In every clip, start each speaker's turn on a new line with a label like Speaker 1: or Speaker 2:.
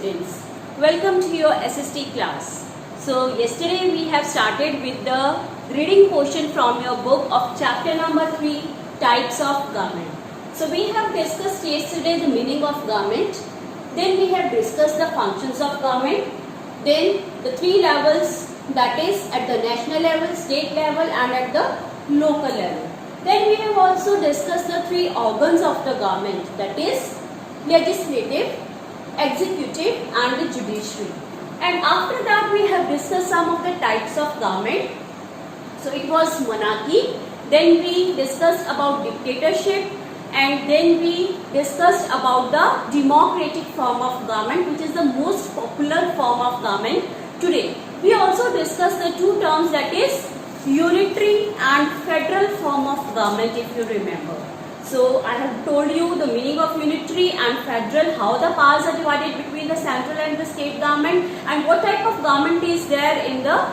Speaker 1: students, welcome to your SST class. So yesterday we have started with the reading portion from your book of chapter number 3, types of garment. So we have discussed yesterday the meaning of garment, then we have discussed the functions of garment, then the 3 levels, that is at the national level, state level and at the local level. Then we have also discussed the 3 organs of the garment, that is legislative, executive and the judiciary. And after that we have discussed some of the types of garment. So it was monarchy, then we discussed about dictatorship, and then we discussed about the democratic form of government, which is the most popular form of government today. We also discussed the 2 terms, that is unitary and federal form of government, if you remember. So I have told you the meaning of unitary and federal, how the powers are divided between the central and the state government, and what type of government is there in the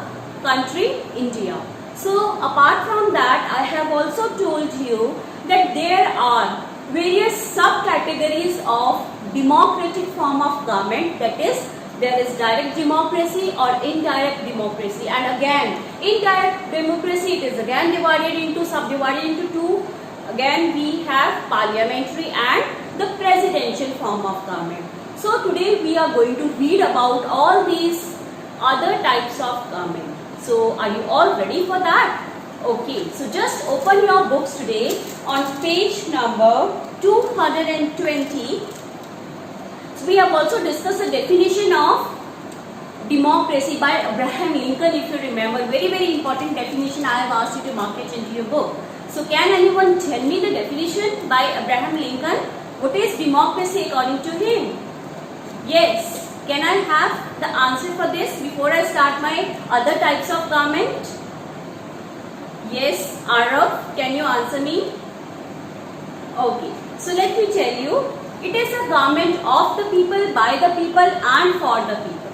Speaker 1: country India. So apart from that, I have also told you that there are various subcategories of democratic form of government, that is there is direct democracy or indirect democracy, and again indirect democracy, it is again subdivided into 2. Again we have parliamentary and the presidential form of government. So today we are going to read about all these other types of government. So are you all ready for that? Okay, so just open your books today on page number 220. So we have also discussed the definition of democracy by Abraham Lincoln, if you remember. Very important definition. I have asked you to mark it into your book. So can anyone tell me the definition by Abraham Lincoln? What is democracy according to him? Yes. Can I have the answer for this before I start my other types of government? Yes, Arav, can you answer me? Okay. So let me tell you, it is a government of the people, by the people and for the people.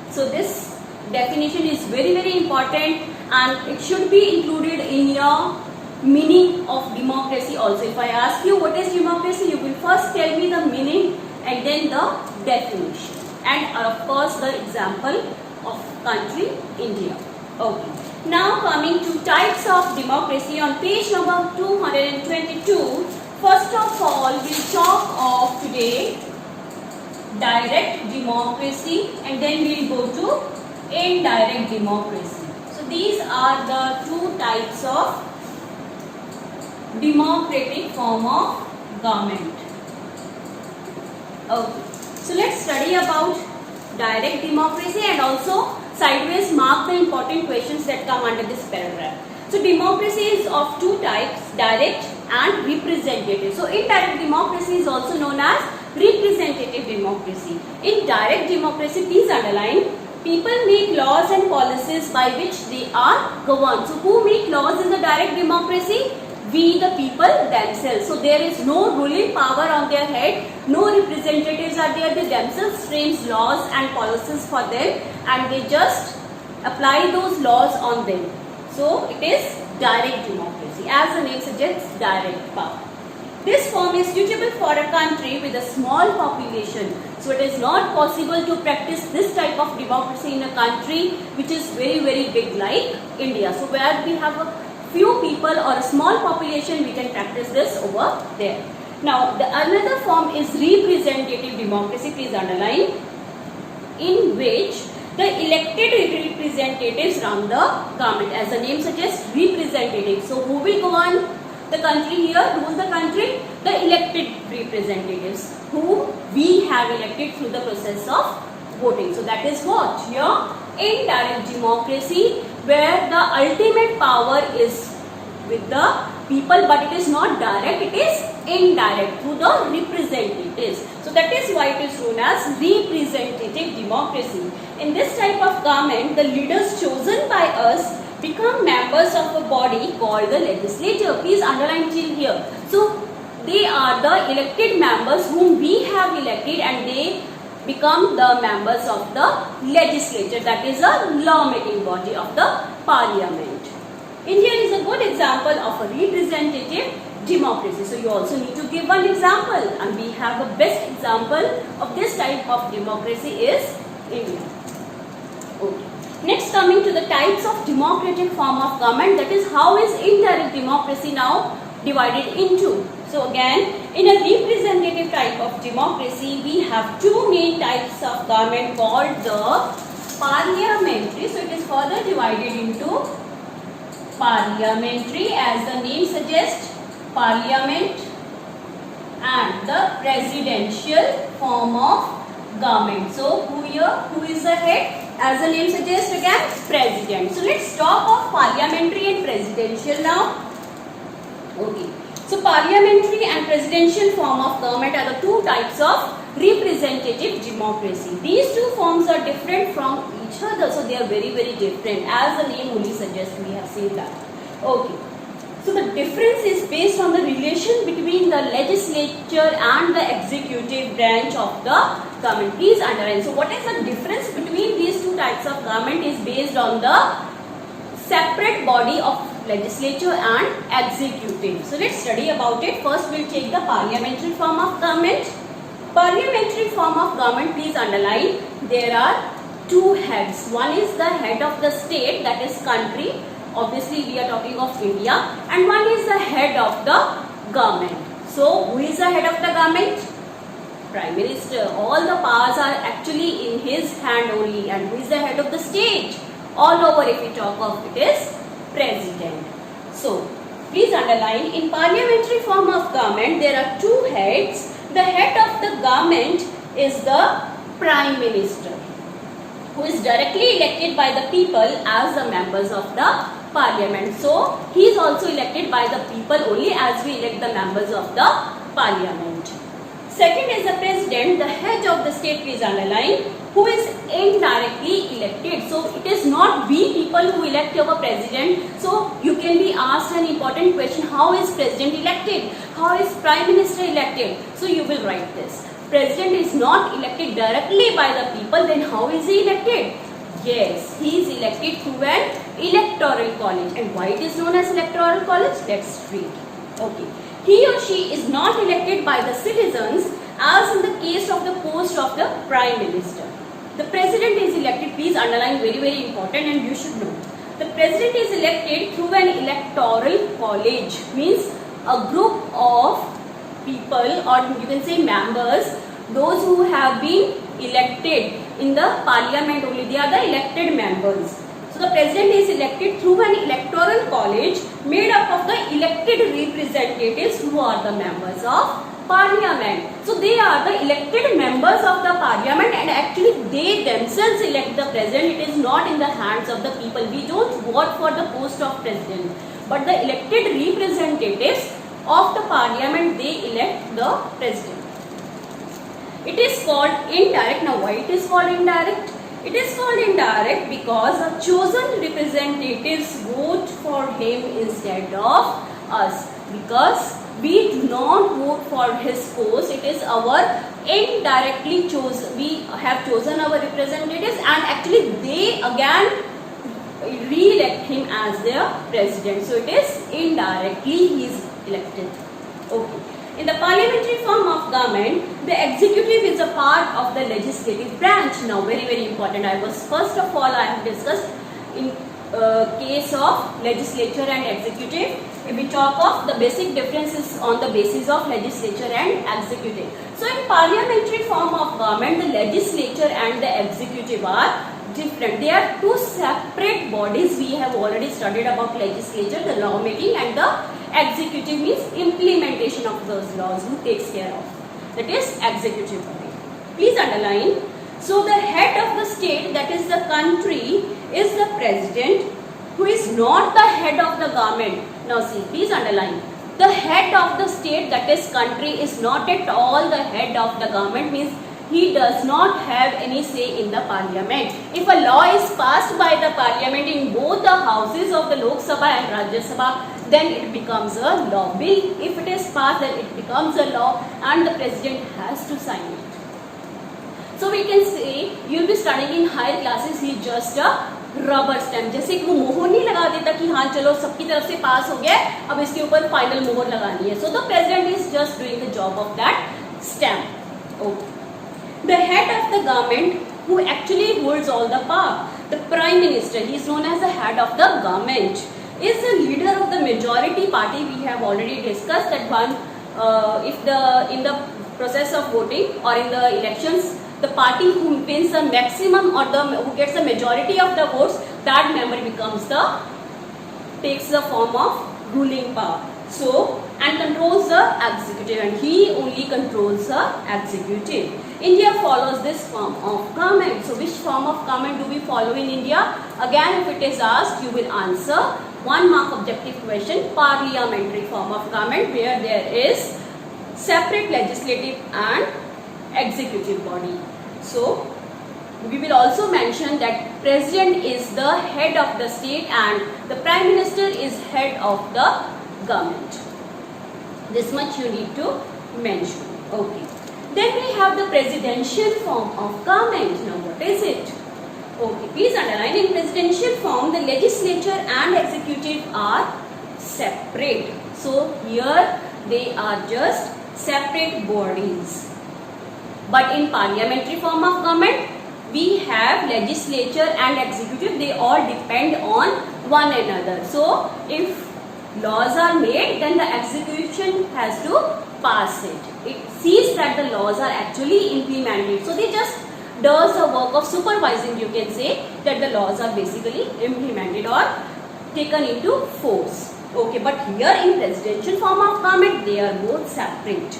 Speaker 1: So this definition is very important, and it should be included in your meaning of democracy also. If I ask you what is democracy, you will first tell me the meaning and then the definition, and of course the example of country India. Okay. Now coming to types of democracy on page number 222. First of all, we will talk of today direct democracy, and then we will go to indirect democracy. So these are the 2 types of democratic form of government. Okay. So let's study about direct democracy and also sideways mark the important questions that come under this paragraph. So democracy is of 2 types, direct and representative. So indirect democracy is also known as representative democracy. In direct democracy, please underline, people make laws and policies by which they are governed. So who make laws in the direct democracy? We, the people themselves. So there is no ruling power on their head, no representatives are there, they themselves frames laws and policies for them, and they just apply those laws on them. So it is direct democracy, as the name suggests, direct power. This form is suitable for a country with a small population. So it is not possible to practice this type of democracy in a country which is very big like India. So where we have a few people or a small population, we can practice this over there. Now the another form is representative democracy, please underline, in which the elected representatives run the government. As the name suggests, representative. So who will govern the country here, rule the country? The elected representatives who we have elected through the process of voting. So that is what? Your indirect democracy, where the ultimate power is with the people, but it is not direct, it is indirect through the representatives. So that is why it is known as representative democracy. In this type of government, the leaders chosen by us become members of a body called the legislature. Please underline till here. So they are the elected members whom we have elected, and they become the members of the legislature, that is a law-making body of the parliament. India is a good example of a representative democracy. So you also need to give one example, and we have a best example of this type of democracy is India. Okay. Next, coming to the types of democratic form of government, that is how is indirect democracy now divided into. So again, in a representative type of democracy, we have two main types of government called the parliamentary. So it is further divided into parliamentary, as the name suggests, parliament, and the presidential form of government. So who is the head? As the name suggests, again, president. So let's talk of parliamentary and presidential now. Okay. So parliamentary and presidential form of government are the two types of representative democracy. These two forms are different from each other. So they are very, very different. As the name only suggests, we have seen that. Okay. So the difference is based on the relation between the legislature and the executive branch of the government. Please underline. So what is the difference between these two types of government is based on the separate body of legislature and executive. So let's study about it. First we'll take the parliamentary form of government. Parliamentary form of government, please underline, there are two heads. One is the head of the state, that is country. Obviously we are talking of India, and one is the head of the government. So who is the head of the government? Prime Minister. All the powers are actually in his hand only. And who is the head of the state? All over, if we talk of, it is president. So please underline, in parliamentary form of government there are two heads. The head of the government is the prime minister, who is directly elected by the people as the members of the parliament. So he is also elected by the people only, as we elect the members of the parliament. Second is the president, the head of the state, please underline, who is indirectly elected. So it is not we people who elect our president. So you can be asked an important question, how is president elected? How is prime minister elected? So you will write this. President is not elected directly by the people, then how is he elected? Yes, he is elected through an electoral college. And why it is known as electoral college? Let's read. Okay. He or she is not elected by the citizens, as in the case of the post of the prime minister. The president is elected, please underline, very, very important, and you should know. The president is elected through an electoral college, means a group of people, or you can say members, those who have been elected in the parliament only, they are the elected members. So the president is elected through an electoral college made up of the elected representatives who are the members of parliament. So they are the elected members of the parliament, and actually they themselves elect the president. It is not in the hands of the people. We don't vote for the post of president, but the elected representatives of the parliament, they elect the president. It is called indirect. Now why it is called indirect? It is called indirect because the chosen representatives vote for him instead of us. Because we do not vote for his post, it is our indirectly chosen. We have chosen our representatives, and actually they again re-elect him as their president. So it is indirectly he is elected. Okay. In the parliamentary form of government, the executive is a part of the legislative branch. Now very, very important. First of all, I have discussed in case of legislature and executive. If we talk of the basic differences on the basis of legislature and executive. So in parliamentary form of government, the legislature and the executive are different. They are two separate bodies. We have already studied about legislature, the law making, and the executive means implementation of those laws, who takes care of. That is executive body. Please underline. So the head of the state, that is the country, is the president, who is not the head of the government. Now see, please underline. The head of the state, that is country, is not at all the head of the government, means he does not have any say in the parliament. If a law is passed by the parliament in both the houses of the Lok Sabha and Rajya Sabha, then it becomes a law. Bill, if it is passed, then it becomes a law and the president has to sign it. So we can say you'll be studying in higher classes, he is just a rubber stamp. जैसे कि वो मोहर नहीं लगा देता कि हाँ चलो सबकी तरफ से पास हो गया, अब इसके ऊपर फाइनल मोहर लगानी है. So the president is just doing the job of that stamp. Okay. The head of the government who actually holds all the power, the prime minister, he is known as the head of the government, is the leader of the majority party. We have already discussed that one. If in the process of voting or in the elections, the party who wins the maximum or who gets the majority of the votes, that member takes the form of ruling power. So, and controls the executive, and he only controls the executive. India follows this form of government. So, which form of government do we follow in India? Again, if it is asked, you will answer 1 mark objective question, parliamentary form of government, where there is separate legislative and executive body. So, we will also mention that president is the head of the state and the prime minister is head of the government. This much you need to mention. Okay. Then we have the presidential form of government. Now what is it? Okay, please underline, in presidential form the legislature and executive are separate. So here they are just separate bodies. But in parliamentary form of government, we have legislature and executive, they all depend on one another. So if laws are made, then the execution has to pass it. It sees that the laws are actually implemented. So they just does the work of supervising, you can say, that the laws are basically implemented or taken into force. Okay, but here in presidential form of government, they are both separate.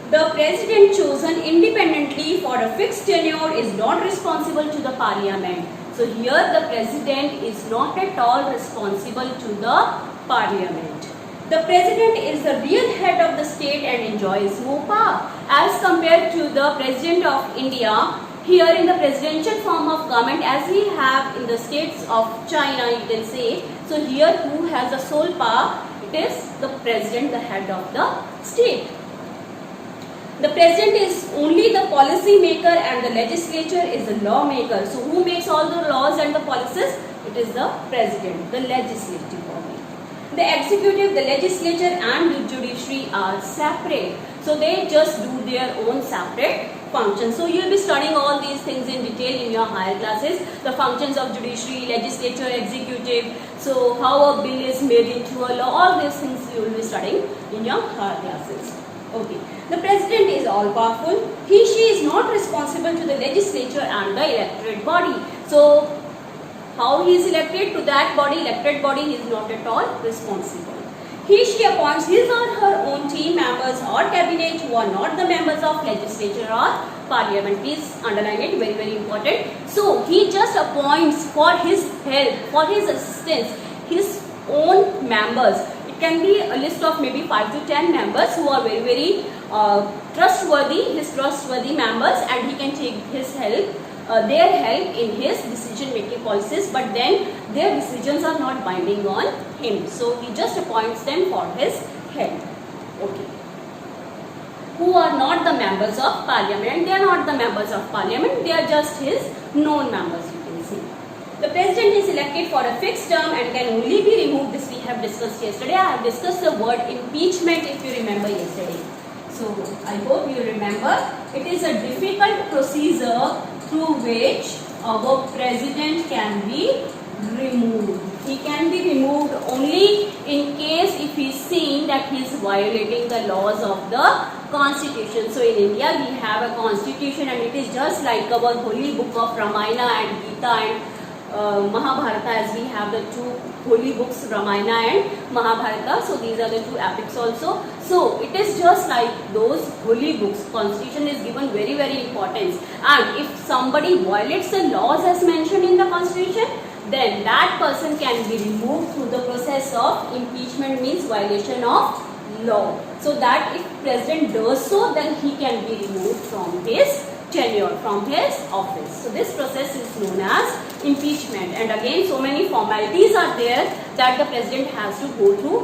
Speaker 1: The president chosen independently for a fixed tenure is not responsible to the parliament. So here the president is not at all responsible to the parliament. The president is the real head of the state and enjoys more power as compared to the president of India. Here in the presidential form of government, as we have in the states of China, you can say, so here who has the sole power? It is the president, the head of the state. The president is only the policy maker and the legislature is the lawmaker. So who makes all the laws and the policies? It is the president, the legislative body. The executive, the legislature and the judiciary are separate. So they just do their own separate functions. So you will be studying all these things in detail in your higher classes. The functions of judiciary, legislature, executive. So how a bill is made into a law. All these things you will be studying in your higher classes. Okay. The president is all powerful. She is not responsible to the legislature and the electorate body. So how he is elected to that body, elected body, he is not at all responsible. She appoints his or her own team members or cabinet who are not the members of legislature or parliament. Please underline it, very very important. So he just appoints for his help, for his assistance, his own members. It can be a list of maybe 5 to 10 members who are very very trustworthy, his trustworthy members, and he can take his help. Their help in his decision making policies, but then their decisions are not binding on him. So he just appoints them for his help. Okay. Who are not the members of parliament? They are not the members of parliament. They are just his known members, you can see. The president is elected for a fixed term and can only be removed. This we have discussed yesterday. I have discussed the word impeachment if you remember yesterday. So I hope you remember. It is a difficult procedure through which our president can be removed. He can be removed only in case if he is seen that he is violating the laws of the constitution. So in India we have a constitution and it is just like our holy book of Ramayana and Gita and Mahabharata, as we have the two holy books, Ramayana and Mahabharata. So these are the two epics also. So it is just like those holy books. Constitution is given very very importance. And if somebody violates the laws as mentioned in the constitution, then that person can be removed through the process of impeachment, means violation of law. So that if president does so, then he can be removed from his tenure, from his office. So this process is known as impeachment. And again, so many formalities are there that the president has to go through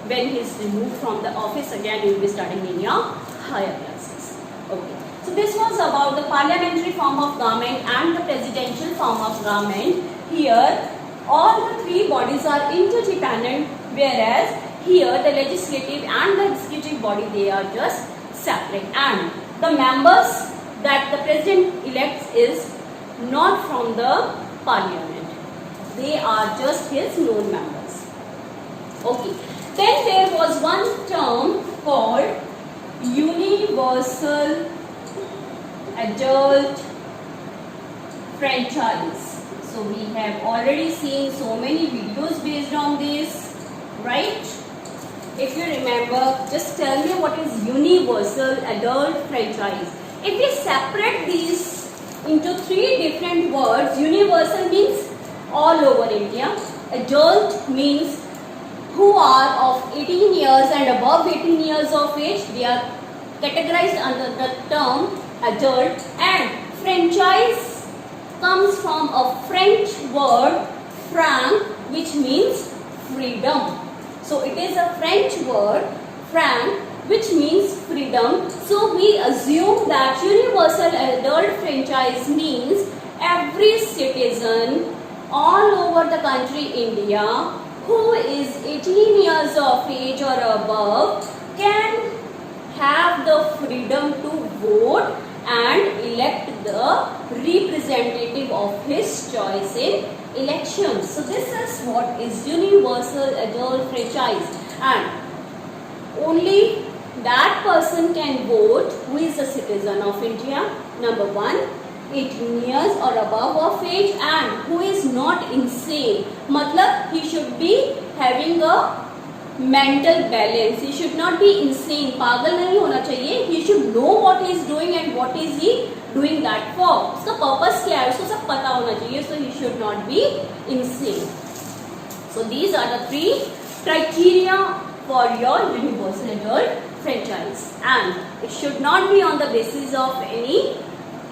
Speaker 1: when he is removed from the office. Again, you will be studying in your higher classes. Okay. So this was about the parliamentary form of government and the presidential form of government. Here all the three bodies are interdependent, whereas here the legislative and the executive body, they are just separate, and the members that the president elects is not from the parliament. They are just his known members. Okay. Then there was one term called universal adult franchise. So we have already seen so many videos based on this, right? If you remember, just tell me what is universal adult franchise. If we separate these into three different words, universal means all over India. Adult means who are of 18 years and above 18 years of age. They are categorized under the term adult. And franchise comes from a French word franc, which means freedom. So it is a French word franc, which means freedom. So we assume that universal adult franchise means every citizen all over the country India who is 18 years of age or above can have the freedom to vote and elect the representative of his choice in elections. So this is what is universal adult franchise, and only that person can vote who is a citizen of India. Number one, 18 years or above of age, and who is not insane. Matlab he should be having a mental balance. He should not be insane. पागल नहीं होना चाहिए. He should know what he is doing and what is he doing that for. उसका purpose क्या है उसको सब पता होना चाहिए. So he should not be insane. So these are the three criteria for your universal adult franchise, and it should not be on the basis of any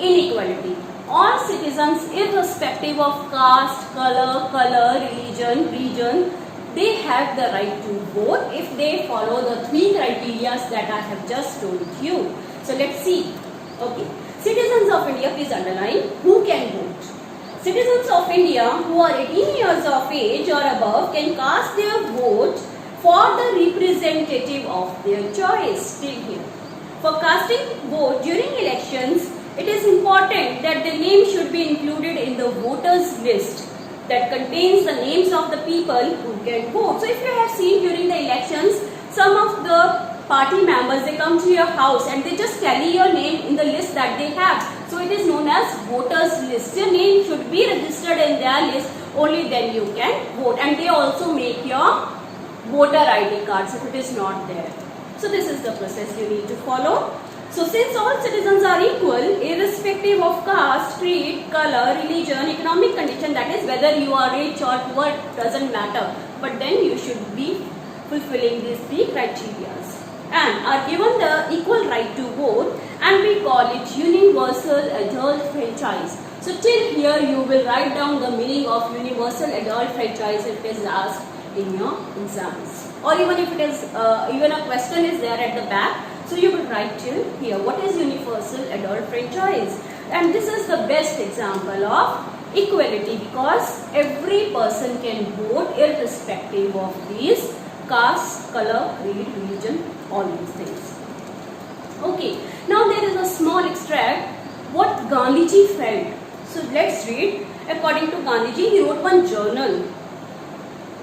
Speaker 1: inequality. All citizens, irrespective of caste, color, religion, region, they have the right to vote if they follow the three criteria that I have just told you. So let's see. Okay. Citizens of India, please underline who can vote. Citizens of India who are 18 years of age or above can cast their vote for the representative of their choice. Till here. For casting vote during elections, it is important that the name should be included in the voters list that contains the names of the people who can vote. So if you have seen during the elections, some of the party members, they come to your house and they just tally your name in the list that they have. So it is known as voters list. Your name should be registered in their list, only then you can vote. And they also make your voter ID cards if it is not there. So this is the process you need to follow. So since all citizens are equal, irrespective of caste, creed, color, religion, economic condition, that is whether you are rich or poor, doesn't matter. But then you should be fulfilling these three criteria and are given the equal right to vote, and we call it universal adult franchise. So till here you will write down the meaning of universal adult franchise if it is asked in your exams. Or even if it is, even a question is there at the back, so you will write till here. What is universal adult franchise? And this is the best example of equality, because every person can vote irrespective of these caste, color, creed, religion, all these things. Okay, now there is a small extract what Gandhiji felt. So let's read. According to Gandhiji, he wrote one journal.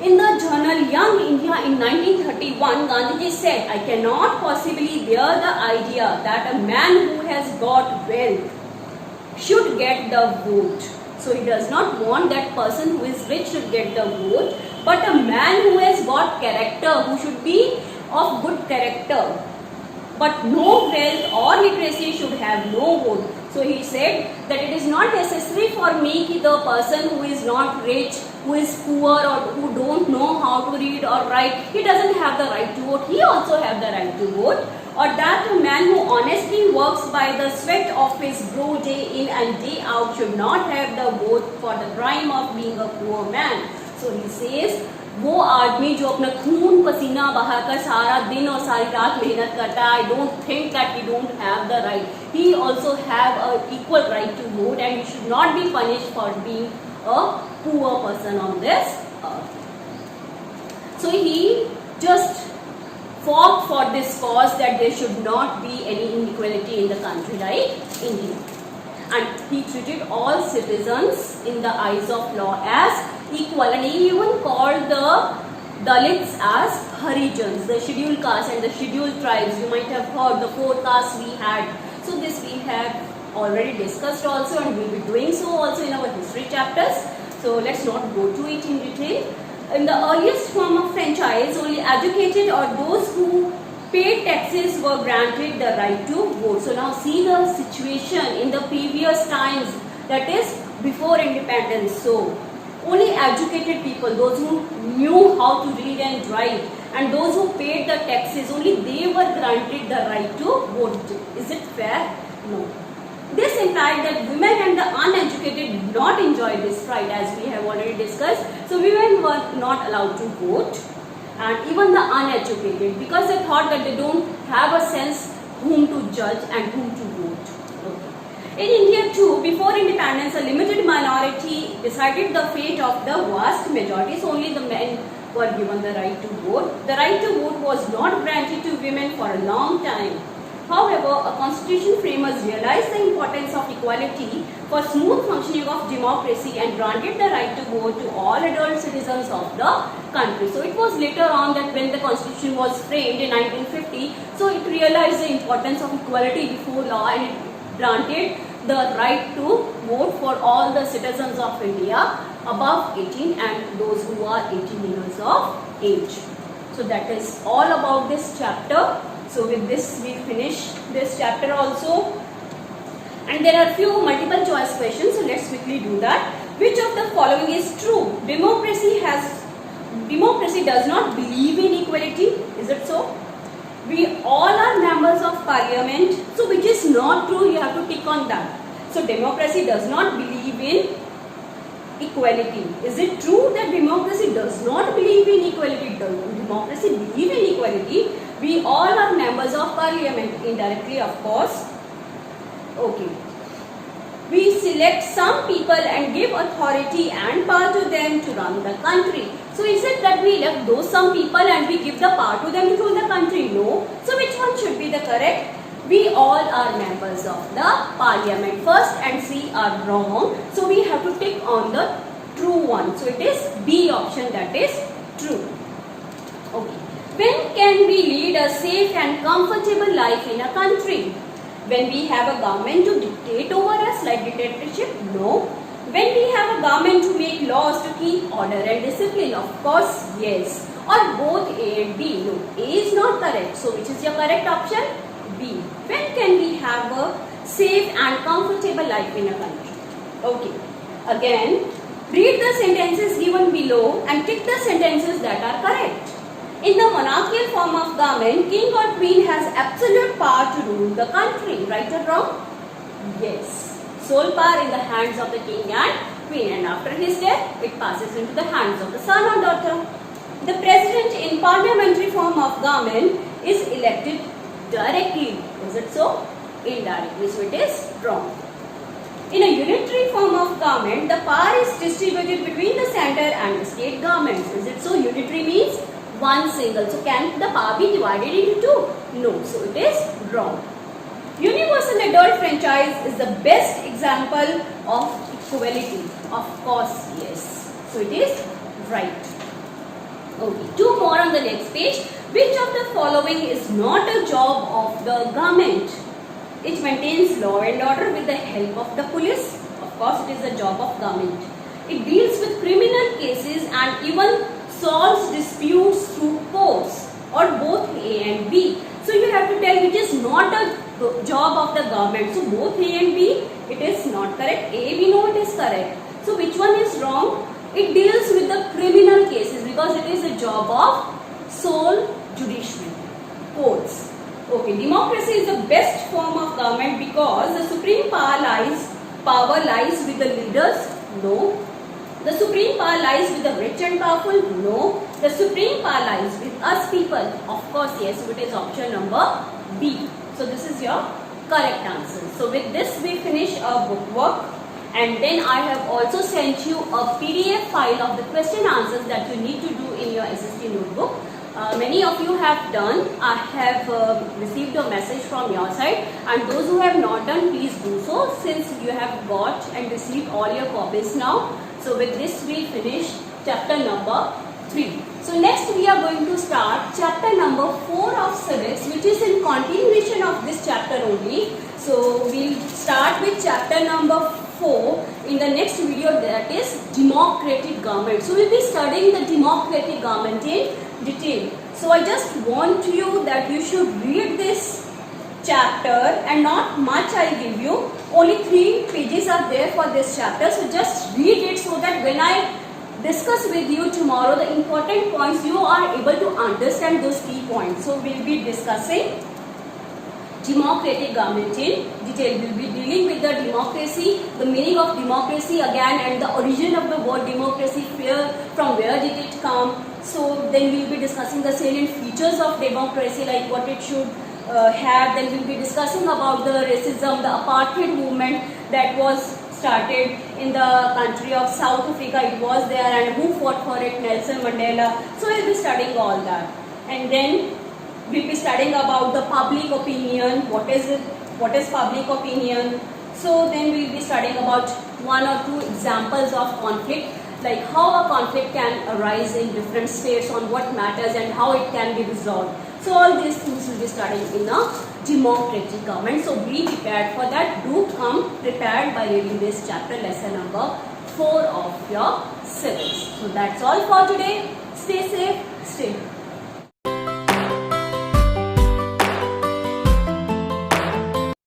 Speaker 1: In the journal Young India in 1931, Gandhiji said, I cannot possibly bear the idea that a man who has got wealth should get the vote. So he does not want that person who is rich should get the vote, but a man who has got character, who should be of good character, but no wealth or literacy should have no vote. So he said that it is not necessary for me that the person who is not rich, who is poor or who don't know how to read or write, he doesn't have the right to vote. He also have the right to vote. Or that a man who honestly works by the sweat of his brow day in and day out should not have the vote for the crime of being a poor man. So he says वो आदमी जो अपना खून पसीना बहाकर सारा दिन और सारी रात मेहनत करता है, I don't think that he don't have the right. He also have a equal right to vote and he should not be punished for being a poor person on this earth. So he just fought for this cause that there should not be any inequality in the country like India. And he treated all citizens in the eyes of law as equal, and he even called the Dalits as Harijans, the scheduled castes and the scheduled tribes. You might have heard the 4 castes we had. So this we have already discussed also, and we will be doing so also in our history chapters. So let's not go to it in detail. In the earliest form of franchise, only educated or those who paid taxes were granted the right to vote. So now see the situation in the previous times, that is before independence. So only educated people, those who knew how to read and write, and those who paid the taxes, only they were granted the right to vote. Is it fair? No. This implied that women and the uneducated did not enjoy this right, as we have already discussed. So women were not allowed to vote, and even the uneducated, because they thought that they don't have a sense whom to judge and whom to vote. Okay. In India too, before independence, a limited minority decided the fate of the vast majority. So only the men were given the right to vote. The right to vote was not granted to women for a long time. However, a constitution framers realized the importance of equality for smooth functioning of democracy and granted the right to vote to all adult citizens of the country. So it was later on that when the constitution was framed in 1950, so it realized the importance of equality before law, and it granted the right to vote for all the citizens of India above 18 and those who are 18 years of age. So that is all about this chapter. So with this we finish this chapter also, and there are few multiple choice questions, so let's quickly do that. Which of the following is true? Democracy does not believe in equality. Is it so? We all are members of parliament. So which is not true? You have to tick on that. So democracy does not believe in equality. Is it true that democracy does not believe in equality? Does democracy believe in equality? We all are members of parliament, indirectly of course. Okay. We select some people and give authority and power to them to run the country. So is it that we elect those some people and we give the power to them to rule the country? No. So which one should be the correct? We all are members of the parliament. First and C are wrong. So we have to tick on the true one. So it is B option, that is true. Okay. When can we lead a safe and comfortable life in a country? When we have a government to dictate over us like dictatorship? No. When we have a government to make laws to keep order and discipline? Of course, yes. Or both A and B? No. A is not correct. So which is your correct option? B. When can we have a safe and comfortable life in a country? Okay. Again, read the sentences given below and tick the sentences that are correct. In the monarchical form of government, king or queen has absolute power to rule the country. Right or wrong? Yes. Sole power in the hands of the king and queen, and after his death, it passes into the hands of the son or daughter. The president in parliamentary form of government is elected directly. Is it so? Indirectly. So it is wrong. In a unitary form of government, the power is distributed between the center and the state governments. Is it so? Unitary means one single. So can the power be divided into two? No. So it is wrong. Universal adult franchise is the best example of equality. Of course, yes. So it is right. Okay. 2 more on the next page. Which of the following is not a job of the government? It maintains law and order with the help of the police. Of course, it is the job of government. It deals with criminal cases and even solves disputes through courts, or both A and B. So you have to tell which is not a job of the government. So both A and B, it is not correct. A, we know it is correct. So which one is wrong? It deals with the criminal cases because it is a job of sole judiciary, courts. Okay, democracy is the best form of government because the supreme power lies with the leaders. No. The supreme power lies with the rich and powerful? No. The supreme power lies with us people? Of course, yes. So it is option number B. So this is your correct answer. So with this we finish our book work, and then I have also sent you a PDF file of the question answers that you need to do in your SST notebook. Many of you have done. I have received a message from your side, and those who have not done, please do so, since you have got and received all your copies now. So with this we finish chapter number 3. So next we are going to start chapter number 4 of civics, which is in continuation of this chapter only. So we'll start with chapter number 4 in the next video, that is democratic government. So we'll be studying the democratic government in detail. So I just want you that you should read this chapter, and not much I give you. Only 3 pages are there for this chapter. So just read it so that when I discuss with you tomorrow the important points, you are able to understand those key points. So we'll be discussing democratic government in detail. We'll be dealing with the democracy, the meaning of democracy again, and the origin of the word democracy, from where did it come. So then we'll be discussing the salient features of democracy, like what it should have. Then we'll be discussing about the racism, the apartheid movement that was started in the country of South Africa. It was there, and who fought for it? Nelson Mandela. So we'll be studying all that, and then we'll be studying about the public opinion. What is it? What is public opinion? So then we'll be studying about 1 or 2 examples of conflict, like how a conflict can arise in different states, on what matters, and how it can be resolved. So all these things we'll be studying in a democratic government. So be prepared for that. Do come prepared by reading this chapter, lesson number 4 of your civics. So that's all for today. Stay safe, stay